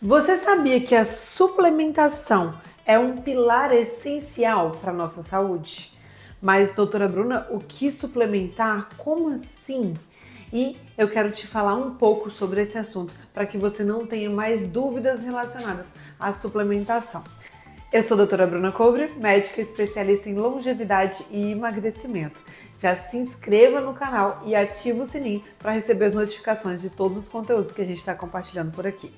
Você sabia que a suplementação é um pilar essencial para a nossa saúde? Mas, doutora Bruna, o que suplementar? Como assim? E eu quero te falar um pouco sobre esse assunto para que você não tenha mais dúvidas relacionadas à suplementação. Eu sou a doutora Bruna Cobre, médica especialista em longevidade e emagrecimento. Já se inscreva no canal e ative o sininho para receber as notificações de todos os conteúdos que a gente está compartilhando por aqui.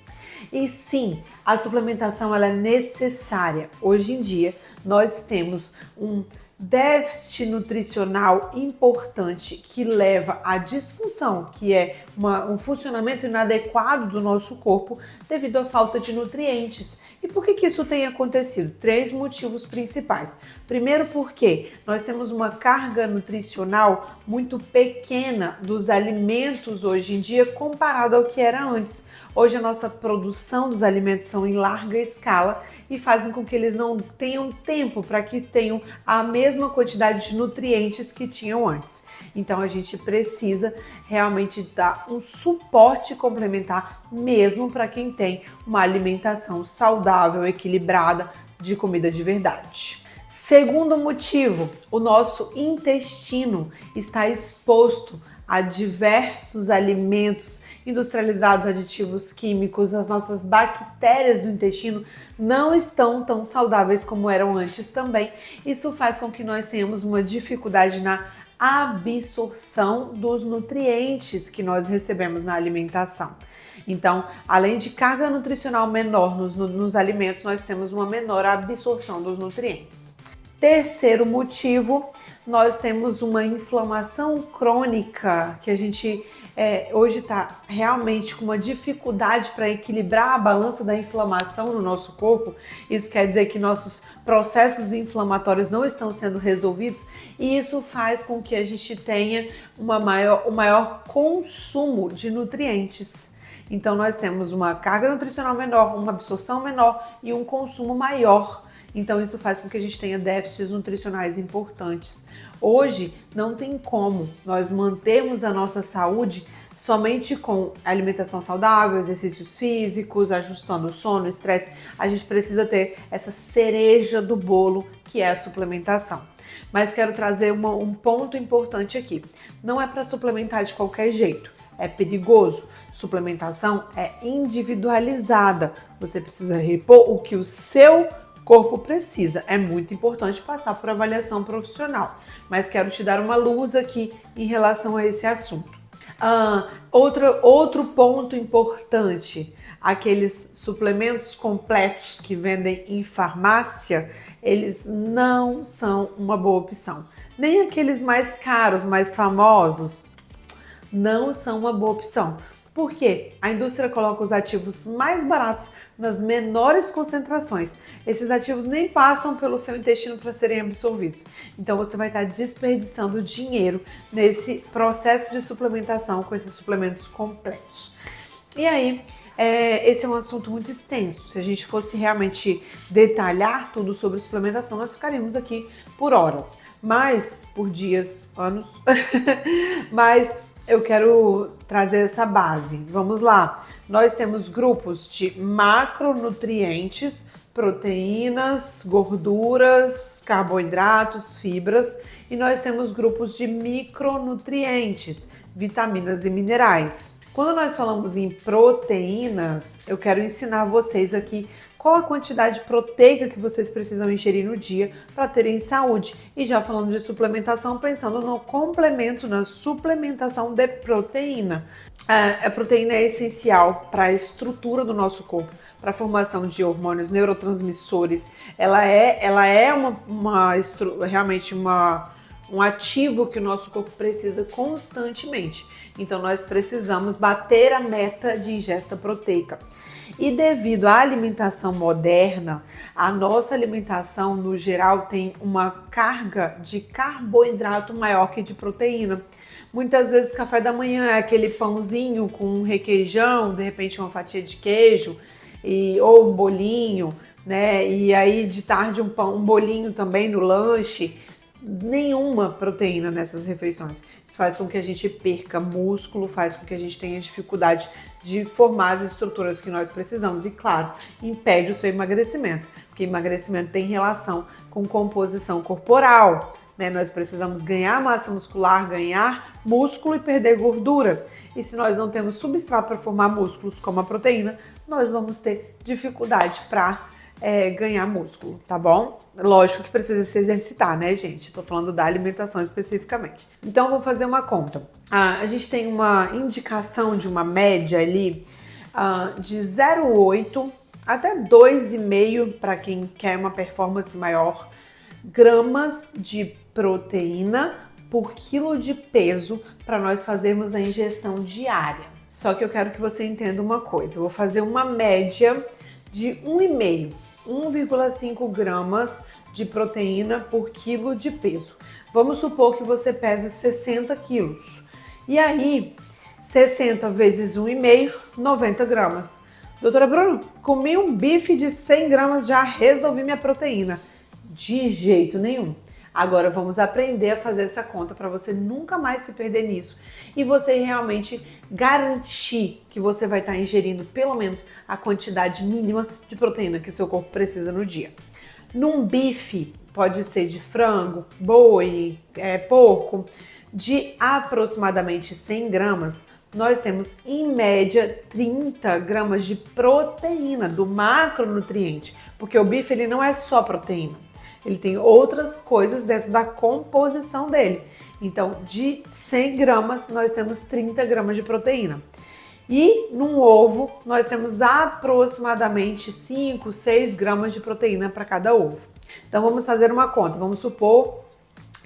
E sim, a suplementação ela é necessária. Hoje em dia, nós temos um déficit nutricional importante que leva à disfunção, que é um funcionamento inadequado do nosso corpo devido à falta de nutrientes. E por que isso tem acontecido? Três motivos principais. Primeiro, porque nós temos uma carga nutricional muito pequena dos alimentos hoje em dia comparado ao que era antes. Hoje a nossa produção dos alimentos são em larga escala e fazem com que eles não tenham tempo para que tenham a mesma quantidade de nutrientes que tinham antes. Então a gente precisa realmente dar um suporte complementar mesmo para quem tem uma alimentação saudável, equilibrada, de comida de verdade. Segundo motivo, o nosso intestino está exposto a diversos alimentos industrializados, aditivos químicos. As nossas bactérias do intestino não estão tão saudáveis como eram antes também. Isso faz com que nós tenhamos uma dificuldade na absorção dos nutrientes que nós recebemos na alimentação. Então, além de carga nutricional menor nos alimentos, nós temos uma menor absorção dos nutrientes. Terceiro motivo, nós temos uma inflamação crônica que a gente hoje está realmente com uma dificuldade para equilibrar a balança da inflamação no nosso corpo. Isso quer dizer que nossos processos inflamatórios não estão sendo resolvidos e isso faz com que a gente tenha o maior consumo de nutrientes. Então nós temos uma carga nutricional menor, uma absorção menor e um consumo maior. Então isso faz com que a gente tenha déficits nutricionais importantes. Hoje não tem como nós mantermos a nossa saúde somente com alimentação saudável, exercícios físicos, ajustando o sono, o estresse. A gente precisa ter essa cereja do bolo que é a suplementação. Mas quero trazer um ponto importante aqui. Não é para suplementar de qualquer jeito. É perigoso. Suplementação é individualizada. Você precisa repor o que o seu corpo precisa. É muito importante passar por avaliação profissional, mas quero te dar uma luz aqui em relação a esse assunto. Outro ponto importante, aqueles suplementos completos que vendem em farmácia, eles não são uma boa opção. Nem aqueles mais caros, mais famosos, não são uma boa opção. Por quê? A indústria coloca os ativos mais baratos nas menores concentrações. Esses ativos nem passam pelo seu intestino para serem absorvidos. Então você vai estar desperdiçando dinheiro nesse processo de suplementação com esses suplementos completos. E aí, esse é um assunto muito extenso. Se a gente fosse realmente detalhar tudo sobre suplementação, nós ficaríamos aqui por horas, mas por dias, anos, mas eu quero trazer essa base. Vamos lá. Nós temos grupos de macronutrientes, proteínas, gorduras, carboidratos, fibras, e nós temos grupos de micronutrientes, vitaminas e minerais. Quando nós falamos em proteínas, eu quero ensinar vocês aqui qual a quantidade proteica que vocês precisam ingerir no dia para terem saúde. E já falando de suplementação, pensando no complemento, na suplementação de proteína. A proteína é essencial para a estrutura do nosso corpo, para a formação de hormônios, neurotransmissores. Ela é realmente um ativo que o nosso corpo precisa constantemente. Então nós precisamos bater a meta de ingesta proteica. E devido à alimentação moderna, a nossa alimentação no geral tem uma carga de carboidrato maior que de proteína. Muitas vezes o café da manhã é aquele pãozinho com um requeijão, de repente uma fatia de queijo ou um bolinho, né? E aí de tarde um bolinho também no lanche. nenhuma proteína nessas refeições. Isso faz com que a gente perca músculo, faz com que a gente tenha dificuldade de formar as estruturas que nós precisamos e, claro, impede o seu emagrecimento, porque emagrecimento tem relação com composição corporal, né? Nós precisamos ganhar massa muscular, ganhar músculo e perder gordura. E se nós não temos substrato para formar músculos como a proteína, nós vamos ter dificuldade para ganhar músculo, tá bom? Lógico que precisa se exercitar, né, gente? Tô falando da alimentação especificamente. Então, vou fazer uma conta. A gente tem uma indicação de uma média ali de 0,8 até 2,5 para quem quer uma performance maior, gramas de proteína por quilo de peso para nós fazermos a ingestão diária. Só que eu quero que você entenda uma coisa. Eu vou fazer uma média de 1,5 gramas de proteína por quilo de peso. Vamos supor que você pesa 60 quilos. E aí, 60 vezes 1,5, 90 gramas. Doutora Bruno, comi um bife de 100 gramas, já resolvi minha proteína. De jeito nenhum. Agora vamos aprender a fazer essa conta para você nunca mais se perder nisso e você realmente garantir que você vai estar ingerindo pelo menos a quantidade mínima de proteína que seu corpo precisa no dia. Num bife, pode ser de frango, boi, porco, de aproximadamente 100 gramas, nós temos em média 30 gramas de proteína, do macronutriente, porque o bife ele não é só proteína. Ele tem outras coisas dentro da composição dele. Então, de 100 gramas, nós temos 30 gramas de proteína. E num ovo, nós temos aproximadamente 5, 6 gramas de proteína para cada ovo. Então, vamos fazer uma conta. Vamos supor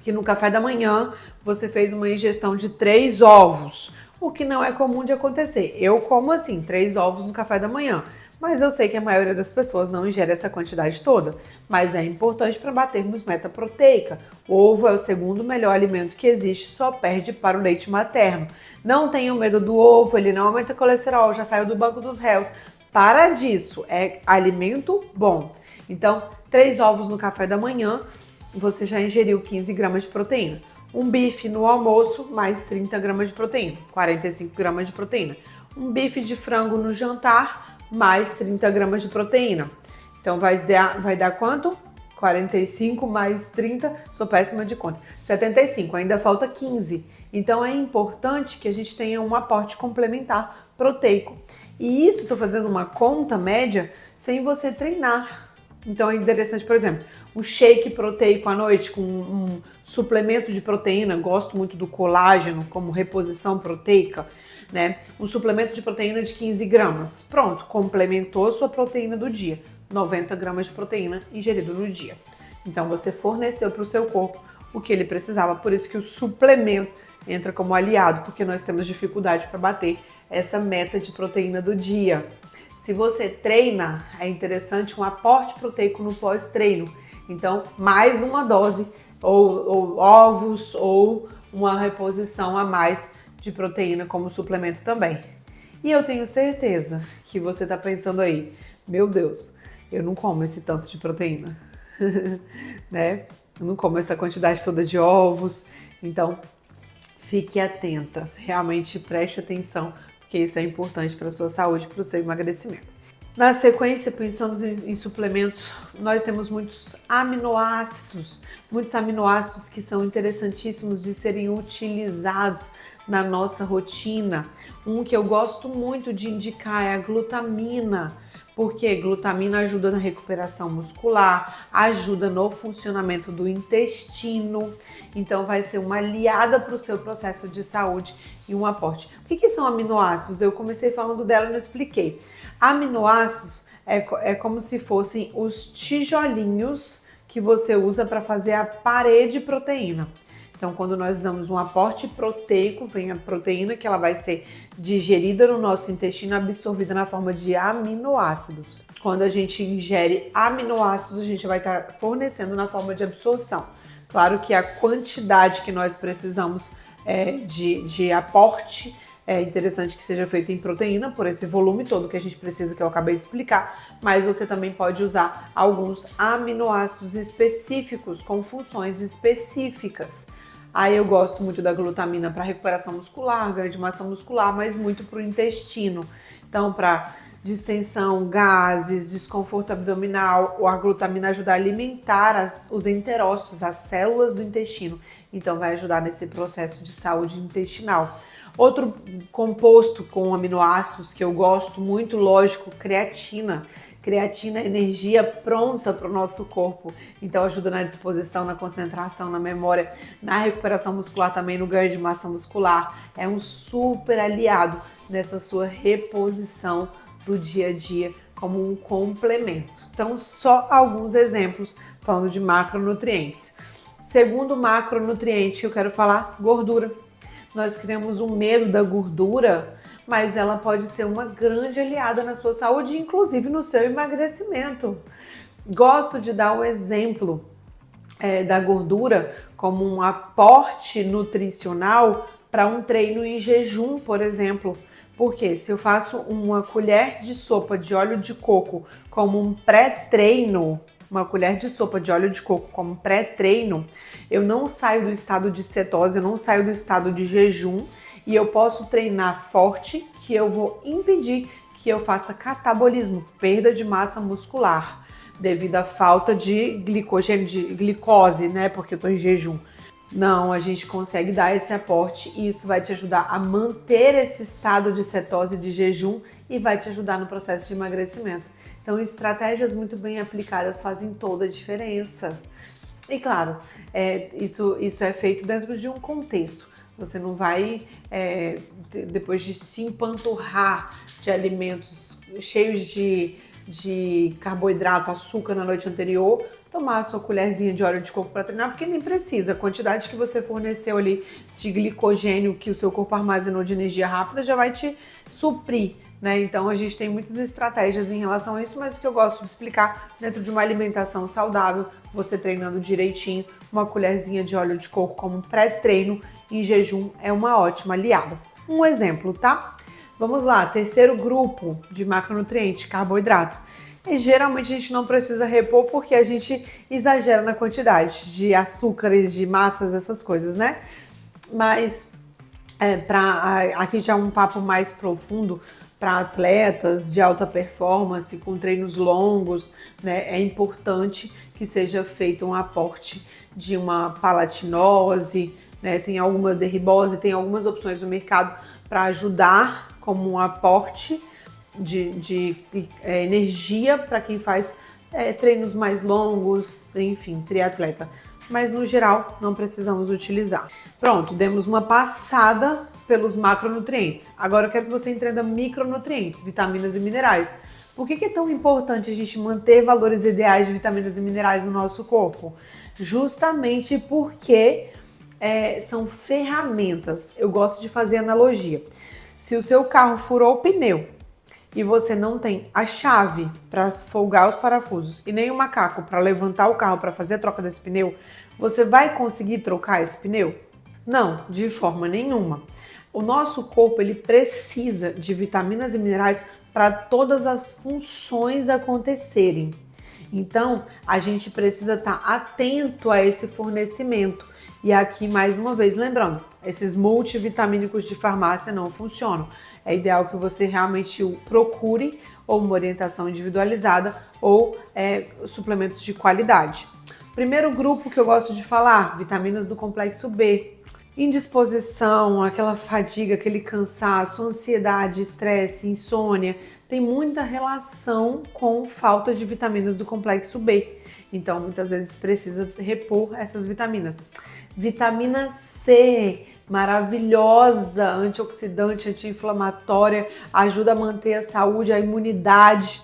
que no café da manhã, você fez uma ingestão de 3 ovos, o que não é comum de acontecer. Eu como assim, 3 ovos no café da manhã. Mas eu sei que a maioria das pessoas não ingere essa quantidade toda, mas é importante para batermos meta proteica. O ovo é o segundo melhor alimento que existe, só perde para o leite materno. Não tenham medo do ovo, ele não aumenta colesterol, já saiu do banco dos réus. Para disso, é alimento bom. Então, 3 ovos no café da manhã, você já ingeriu 15 gramas de proteína. Um bife no almoço, mais 30 gramas de proteína, 45 gramas de proteína. Um bife de frango no jantar, mais 30 gramas de proteína. Então vai dar quanto? 45 mais 30, sou péssima de conta. 75, ainda falta 15. Então é importante que a gente tenha um aporte complementar proteico. E isso estou fazendo uma conta média sem você treinar. Então é interessante, por exemplo, um shake proteico à noite com um suplemento de proteína. Gosto muito do colágeno como reposição proteica. Né? Um suplemento de proteína de 15 gramas. Pronto, complementou sua proteína do dia. 90 gramas de proteína ingerido no dia. Então você forneceu para o seu corpo o que ele precisava. Por isso que o suplemento entra como aliado, porque nós temos dificuldade para bater essa meta de proteína do dia. Se você treina, é interessante um aporte proteico no pós-treino. Então, mais uma dose, ou ovos, ou uma reposição a mais de proteína como suplemento também. E eu tenho certeza que você está pensando aí, meu Deus, eu não como esse tanto de proteína, né? Eu não como essa quantidade toda de ovos, então fique atenta, realmente preste atenção, porque isso é importante para a sua saúde, para o seu emagrecimento. Na sequência, pensando em suplementos, nós temos muitos aminoácidos que são interessantíssimos de serem utilizados na nossa rotina. Um que eu gosto muito de indicar é a glutamina, porque glutamina ajuda na recuperação muscular, ajuda no funcionamento do intestino, então vai ser uma aliada para o seu processo de saúde e um aporte. O que são aminoácidos? Eu comecei falando dela e não expliquei. Aminoácidos é como se fossem os tijolinhos que você usa para fazer a parede proteína. Então, quando nós damos um aporte proteico, vem a proteína que ela vai ser digerida no nosso intestino, absorvida na forma de aminoácidos. Quando a gente ingere aminoácidos, a gente vai estar fornecendo na forma de absorção. Claro que a quantidade que nós precisamos de aporte É interessante que seja feito em proteína, por esse volume todo que a gente precisa, que eu acabei de explicar, mas você também pode usar alguns aminoácidos específicos com funções específicas. Aí eu gosto muito da glutamina para recuperação muscular, ganho de massa muscular, mas muito para o intestino. Então, para distensão, gases, desconforto abdominal, a glutamina ajuda a alimentar os enterócitos, as células do intestino. Então, vai ajudar nesse processo de saúde intestinal. Outro composto com aminoácidos que eu gosto muito, lógico, creatina. Creatina é energia pronta para o nosso corpo, então ajuda na disposição, na concentração, na memória, na recuperação muscular também, no ganho de massa muscular. É um super aliado nessa sua reposição do dia a dia como um complemento. Então, só alguns exemplos falando de macronutrientes. Segundo macronutriente que eu quero falar, gordura. Nós criamos um medo da gordura, mas ela pode ser uma grande aliada na sua saúde, inclusive no seu emagrecimento. Gosto de dar um exemplo da gordura como um aporte nutricional para um treino em jejum, por exemplo. Porque se eu faço uma colher de sopa de óleo de coco como um pré-treino, uma colher de sopa de óleo de coco como pré-treino, eu não saio do estado de cetose, eu não saio do estado de jejum e eu posso treinar forte, que eu vou impedir que eu faça catabolismo, perda de massa muscular, devido à falta de glicogênio, de glicose, né? Porque eu tô em jejum. Não, a gente consegue dar esse aporte e isso vai te ajudar a manter esse estado de cetose de jejum e vai te ajudar no processo de emagrecimento. Então, estratégias muito bem aplicadas fazem toda a diferença. E claro, isso é feito dentro de um contexto. Você não vai, depois de se empanturrar de alimentos cheios de carboidrato, açúcar na noite anterior, tomar a sua colherzinha de óleo de coco para treinar, porque nem precisa. A quantidade que você forneceu ali de glicogênio que o seu corpo armazenou de energia rápida já vai te suprir, né? Então a gente tem muitas estratégias em relação a isso, mas o que eu gosto de explicar dentro de uma alimentação saudável, você treinando direitinho, uma colherzinha de óleo de coco como pré-treino em jejum é uma ótima aliada. Um exemplo, tá? Vamos lá, terceiro grupo de macronutrientes, carboidrato. E geralmente a gente não precisa repor porque a gente exagera na quantidade de açúcares, de massas, essas coisas, né? Mas aqui já um papo mais profundo para atletas de alta performance, com treinos longos, né? É importante que seja feito um aporte de uma palatinose, né? Tem alguma derribose, tem algumas opções no mercado para ajudar como um aporte de energia para quem faz treinos mais longos, enfim, triatleta. Mas no geral não precisamos utilizar. Pronto, demos uma passada pelos macronutrientes. Agora eu quero que você entenda micronutrientes, vitaminas e minerais. Por que é tão importante a gente manter valores ideais de vitaminas e minerais no nosso corpo? Justamente porque são ferramentas. Eu gosto de fazer analogia. Se o seu carro furou o pneu e você não tem a chave para folgar os parafusos e nem o macaco para levantar o carro para fazer a troca desse pneu, você vai conseguir trocar esse pneu? Não, de forma nenhuma. O nosso corpo ele precisa de vitaminas e minerais para todas as funções acontecerem. Então, a gente precisa estar atento a esse fornecimento. E aqui, mais uma vez, lembrando, esses multivitamínicos de farmácia não funcionam. É ideal que você realmente procure ou uma orientação individualizada ou suplementos de qualidade. Primeiro grupo que eu gosto de falar, vitaminas do complexo B. Indisposição, aquela fadiga, aquele cansaço, ansiedade, estresse, insônia, tem muita relação com falta de vitaminas do complexo B. Então, muitas vezes precisa repor essas vitaminas. Vitamina C, maravilhosa, antioxidante, anti-inflamatória, ajuda a manter a saúde, a imunidade.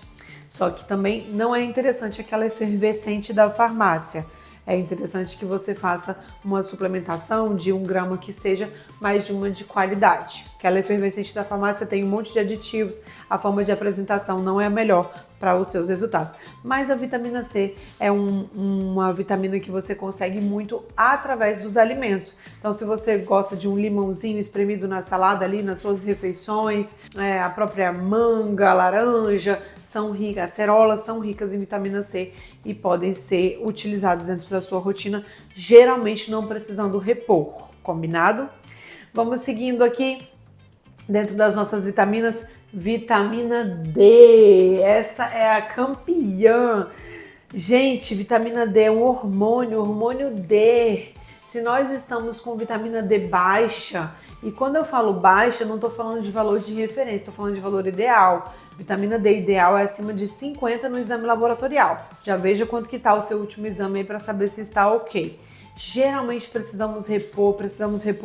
Só que também não é interessante aquela efervescente da farmácia. é interessante que você faça uma suplementação de 1 grama que seja, mais de uma de qualidade. Aquela efervescente da farmácia tem um monte de aditivos, a forma de apresentação não é a melhor para os seus resultados. Mas a vitamina C é uma vitamina que você consegue muito através dos alimentos. Então, se você gosta de um limãozinho espremido na salada ali, nas suas refeições, a própria manga, laranja, acerolas são ricas em vitamina C e podem ser utilizados dentro da sua rotina, geralmente não precisando repor, combinado? Vamos seguindo aqui, dentro das nossas vitaminas, vitamina D, essa é a campeã. Gente, vitamina D é um hormônio D. Se nós estamos com vitamina D baixa, e quando eu falo baixa, eu não estou falando de valor de referência, estou falando de valor ideal. Vitamina D ideal é acima de 50 no exame laboratorial. Já veja quanto que está o seu último exame aí para saber se está ok. Geralmente precisamos repor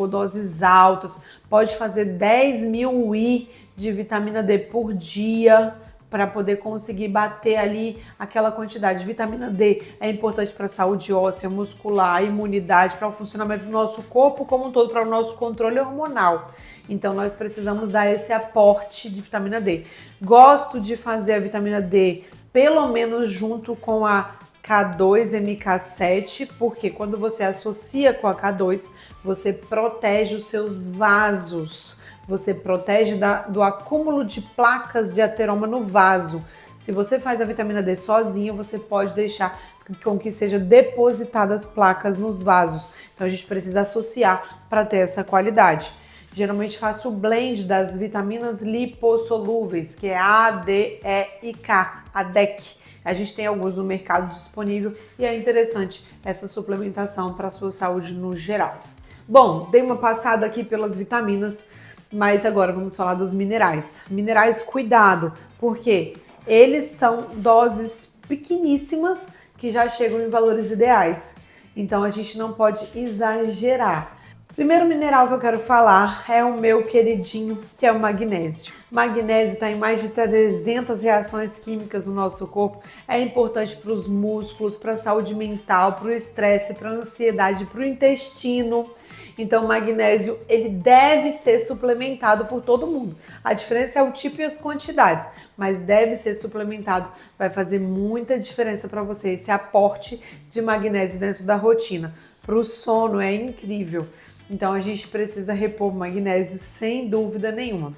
doses altas. Pode fazer 10.000 UI de vitamina D por dia para poder conseguir bater ali aquela quantidade. Vitamina D é importante para a saúde óssea, muscular, imunidade, para o funcionamento do nosso corpo como um todo, para o nosso controle hormonal. Então nós precisamos dar esse aporte de vitamina D. Gosto de fazer a vitamina D pelo menos junto com a K2-MK7, porque quando você associa com a K2, você protege os seus vasos. Você protege do acúmulo de placas de ateroma no vaso. Se você faz a vitamina D sozinho, você pode deixar com que seja depositadas placas nos vasos. Então a gente precisa associar para ter essa qualidade. Geralmente faço o blend das vitaminas lipossolúveis, que é A, D, E e K, a DEC. A gente tem alguns no mercado disponível e é interessante essa suplementação para a sua saúde no geral. Bom, dei uma passada aqui pelas vitaminas, mas agora vamos falar dos minerais. Minerais, cuidado, porque eles são doses pequeníssimas que já chegam em valores ideais. Então a gente não pode exagerar. Primeiro mineral que eu quero falar é o meu queridinho, que é o magnésio. Magnésio está em mais de 300 reações químicas no nosso corpo. É importante para os músculos, para a saúde mental, para o estresse, para a ansiedade, para o intestino. Então o magnésio ele deve ser suplementado por todo mundo. A diferença é o tipo e as quantidades, mas deve ser suplementado. Vai fazer muita diferença para você esse aporte de magnésio dentro da rotina. Para o sono é incrível. Então a gente precisa repor magnésio sem dúvida nenhuma.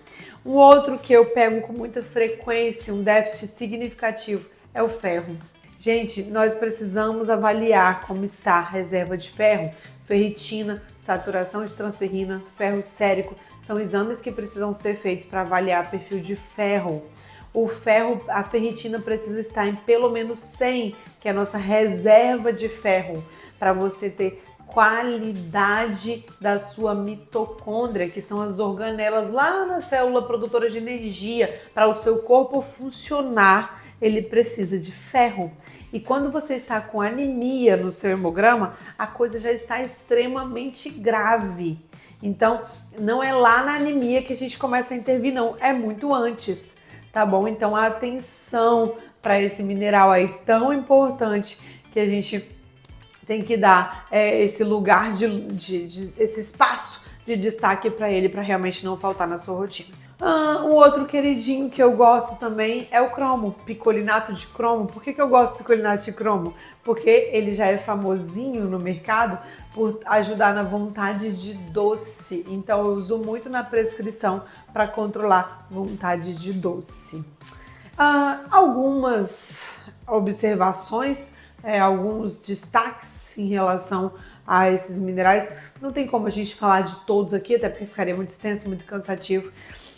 Um outro que eu pego com muita frequência, um déficit significativo, é o ferro. Gente, nós precisamos avaliar como está a reserva de ferro, ferritina, saturação de transferrina, ferro sérico. São exames que precisam ser feitos para avaliar perfil de ferro. O ferro, a ferritina precisa estar em pelo menos 100, que é a nossa reserva de ferro, para você ter qualidade da sua mitocôndria, que são as organelas lá na célula produtora de energia. Para o seu corpo funcionar, ele precisa de ferro. E quando você está com anemia no seu hemograma, a coisa já está extremamente grave. Então, não é lá na anemia que a gente começa a intervir, não. É muito antes, tá bom? Então, atenção para esse mineral aí tão importante que a gente tem que dar esse lugar, esse espaço de destaque para ele, para realmente não faltar na sua rotina. Um outro queridinho que eu gosto também é o cromo, picolinato de cromo. Por que eu gosto do picolinato de cromo? Porque ele já é famosinho no mercado por ajudar na vontade de doce. Então eu uso muito na prescrição para controlar vontade de doce. Algumas observações, alguns destaques em relação a esses minerais. Não tem como a gente falar de todos aqui, até porque ficaria muito extenso, muito cansativo.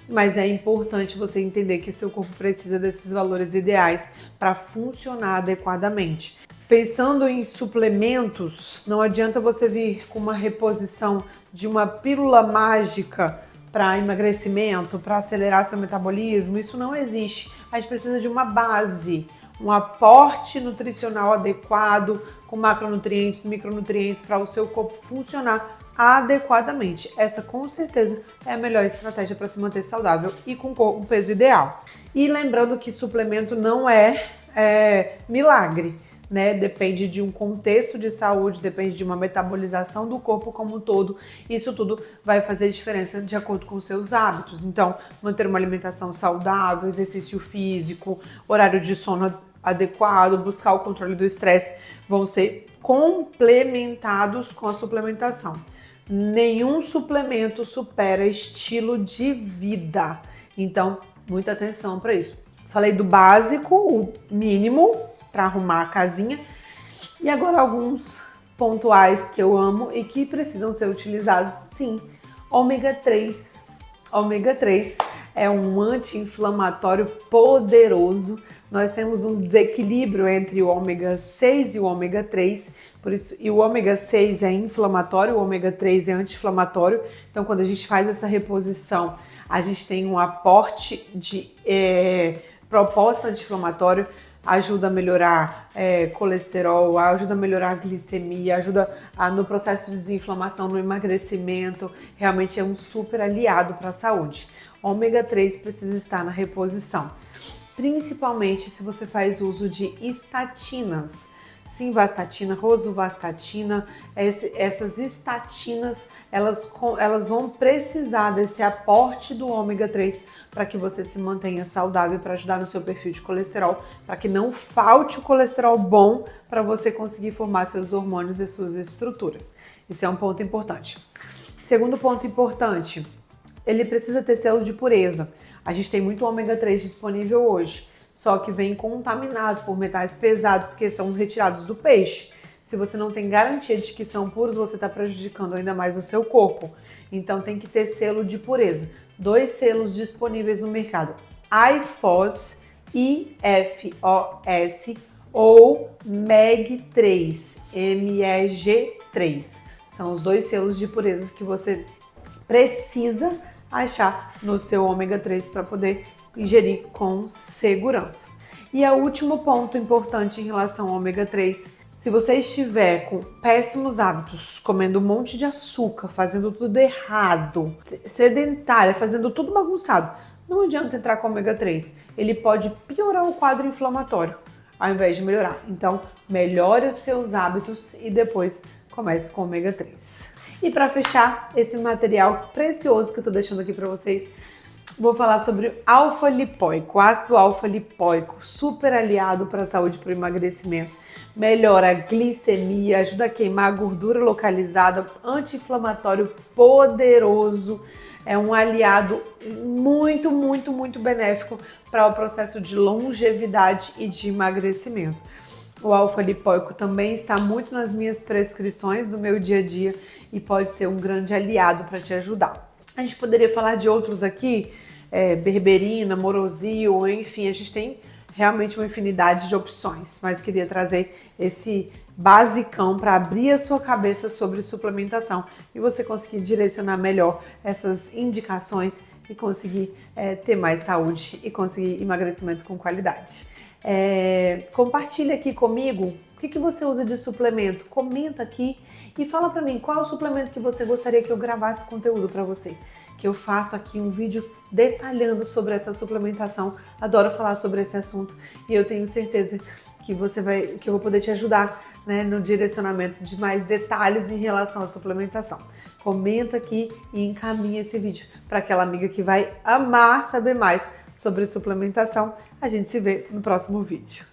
Mas é importante você entender que o seu corpo precisa desses valores ideais para funcionar adequadamente. Pensando em suplementos, não adianta você vir com uma reposição de uma pílula mágica para emagrecimento, para acelerar seu metabolismo. Isso não existe. A gente precisa de uma base, um aporte nutricional adequado, com macronutrientes, micronutrientes, para o seu corpo funcionar adequadamente. Essa com certeza é a melhor estratégia para se manter saudável e com um peso ideal. E lembrando que suplemento não é milagre. né? Depende de um contexto de saúde, depende de uma metabolização do corpo como um todo. Isso tudo vai fazer diferença de acordo com os seus hábitos. Então, manter uma alimentação saudável, exercício físico, horário de sono adequado, buscar o controle do estresse, vão ser complementados com a suplementação. Nenhum suplemento supera estilo de vida. Então, muita atenção para isso. Falei do básico, o mínimo para arrumar a casinha. E agora alguns pontuais que eu amo e que precisam ser utilizados, sim. Ômega 3. Ômega 3 é um anti-inflamatório poderoso. Nós temos um desequilíbrio entre o ômega 6 e o ômega 3, por isso, e o ômega 6 é inflamatório, o ômega 3 é anti-inflamatório. Então, quando a gente faz essa reposição, a gente tem um aporte de proposta anti-inflamatório, ajuda a melhorar colesterol, ajuda a melhorar a glicemia, ajuda no processo de desinflamação, no emagrecimento. Realmente é um super aliado para a saúde. Ômega 3 precisa estar na reposição, principalmente se você faz uso de estatinas. Simvastatina, rosuvastatina, essas estatinas, elas vão precisar desse aporte do ômega 3 para que você se mantenha saudável, para ajudar no seu perfil de colesterol, para que não falte o colesterol bom para você conseguir formar seus hormônios e suas estruturas. Isso é um ponto importante. Segundo ponto importante, ele precisa ter selo de pureza. A gente tem muito ômega 3 disponível hoje, só que vem contaminados por metais pesados, porque são retirados do peixe. Se você não tem garantia de que são puros, você está prejudicando ainda mais o seu corpo. Então tem que ter selo de pureza. 2 selos disponíveis no mercado: IFOS, IFOS ou MEG3, MEG3. São os 2 selos de pureza que você precisa achar no seu ômega 3 para poder ingerir com segurança. E o último ponto importante em relação ao ômega 3, se você estiver com péssimos hábitos, comendo um monte de açúcar, fazendo tudo errado, sedentária, fazendo tudo bagunçado, não adianta entrar com ômega 3. Ele pode piorar o quadro inflamatório, ao invés de melhorar. Então, melhore os seus hábitos e depois comece com ômega 3. E para fechar esse material precioso que eu estou deixando aqui para vocês, vou falar sobre alfa-lipóico, ácido alfa-lipóico, super aliado para a saúde e para o emagrecimento. Melhora a glicemia, ajuda a queimar a gordura localizada, anti-inflamatório poderoso. É um aliado muito, muito, muito benéfico para o processo de longevidade e de emagrecimento. O alfa-lipóico também está muito nas minhas prescrições do meu dia a dia e pode ser um grande aliado para te ajudar. A gente poderia falar de outros aqui, berberina, morosil, enfim, a gente tem realmente uma infinidade de opções, mas queria trazer esse basicão para abrir a sua cabeça sobre suplementação e você conseguir direcionar melhor essas indicações e conseguir ter mais saúde e conseguir emagrecimento com qualidade. Compartilha aqui comigo o que você usa de suplemento, comenta aqui e fala para mim qual é o suplemento que você gostaria que eu gravasse conteúdo para você, que eu faço aqui um vídeo detalhando sobre essa suplementação. Adoro falar sobre esse assunto e eu tenho certeza que eu vou poder te ajudar, né, no direcionamento de mais detalhes em relação à suplementação. Comenta aqui e encaminha esse vídeo para aquela amiga que vai amar saber mais sobre suplementação. A gente se vê no próximo vídeo.